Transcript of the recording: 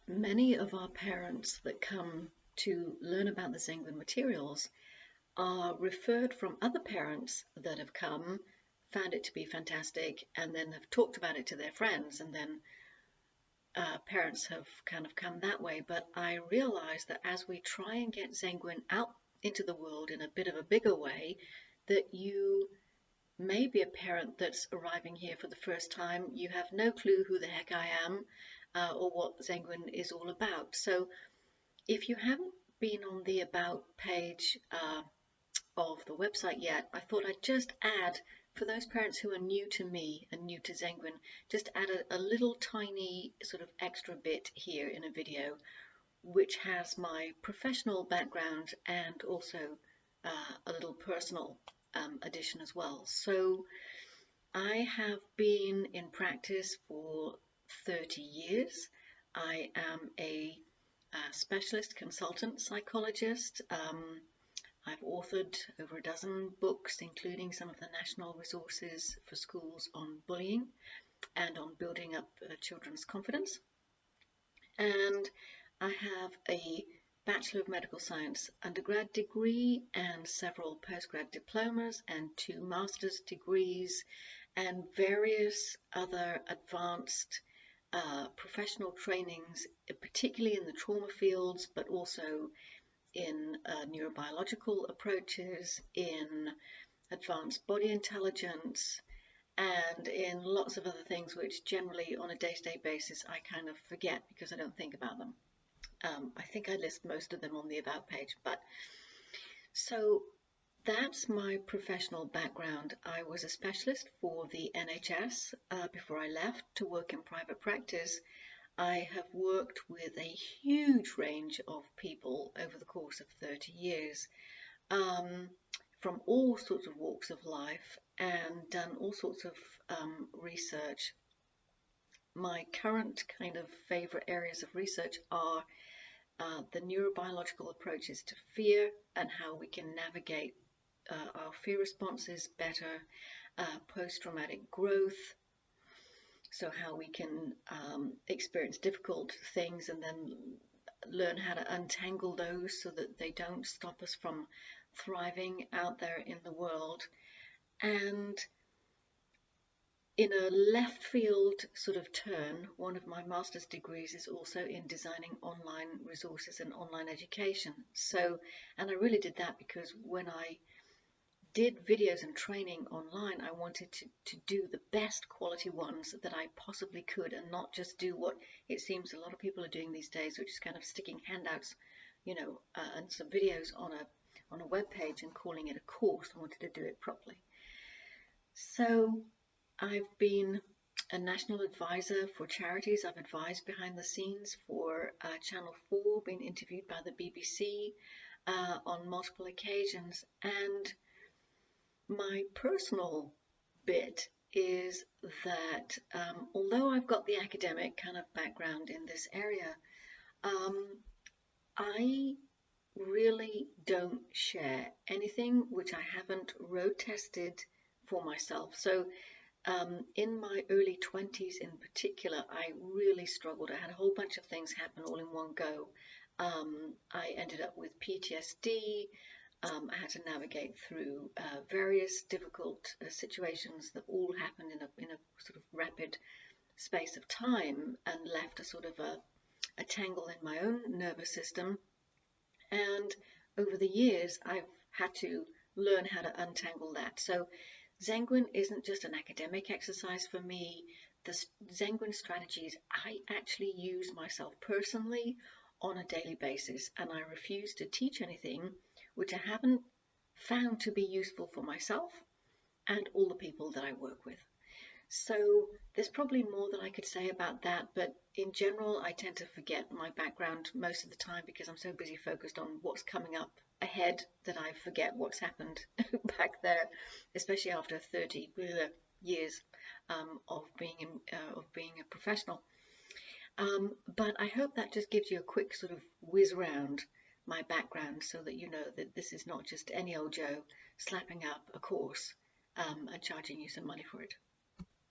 Many of our parents that come to learn about the Zenguin materials are referred from other parents that have come, found it to be fantastic, and then have talked about it to their friends, and then parents have kind of come that way. But I realize that as we try and get Zenguin out into the world in a bit of a bigger way, that you may be a parent that's arriving here for the first time. You have no clue who the heck I am or what Zenguin is all about. So if you haven't been on the About page of the website yet, I thought I'd just add, for those parents who are new to me and new to Zenguin, just add a little tiny sort of extra bit here in a video, which has my professional background and also a little personal addition as well. So I have been in practice for 30 years. I am a specialist consultant psychologist. I've authored over a dozen books, including some of the national resources for schools on bullying and on building up children's confidence. And I have a Bachelor of Medical Science undergrad degree and several postgrad diplomas and 2 master's degrees and various other advanced professional trainings, particularly in the trauma fields, but also in neurobiological approaches, in advanced body intelligence, and in lots of other things which generally on a day-to-day basis I kind of forget because I don't think about them. I think I list most of them on the About page, but so that's my professional background. I was a specialist for the NHS before I left to work in private practice. I have worked with a huge range of people over the course of 30 years from all sorts of walks of life and done all sorts of research. My current kind of favorite areas of research are the neurobiological approaches to fear and how we can navigate our fear responses better, post-traumatic growth, so how we can experience difficult things and then learn how to untangle those so that they don't stop us from thriving out there in the world. And in a left field sort of turn, one of my master's degrees is also in designing online resources and online education. So, and I really did that because when I did videos and training online, I wanted to do the best quality ones that I possibly could and not just do what it seems a lot of people are doing these days, which is kind of sticking handouts, and some videos on a web page and calling it a course. I wanted to do it properly. So I've been a national advisor for charities. I've advised behind the scenes for Channel 4, been interviewed by the BBC on multiple occasions, and my personal bit is that although I've got the academic kind of background in this area, I really don't share anything which I haven't road tested for myself. So in my early 20s in particular, I really struggled. I had a whole bunch of things happen all in one go. I ended up with PTSD. I had to navigate through various difficult situations that all happened in a sort of rapid space of time and left a sort of a tangle in my own nervous system. And over the years, I've had to learn how to untangle that. So Zenguin isn't just an academic exercise for me. The Zenguin strategies I actually use myself personally on a daily basis, and I refuse to teach anything which I haven't found to be useful for myself and all the people that I work with. So there's probably more that I could say about that, but in general I tend to forget my background most of the time because I'm so busy focused on what's coming up ahead that I forget what's happened back there, especially after 30 years of being a professional. But I hope that just gives you a quick sort of whiz round my background so that you know that this is not just any old Joe slapping up a course and charging you some money for it.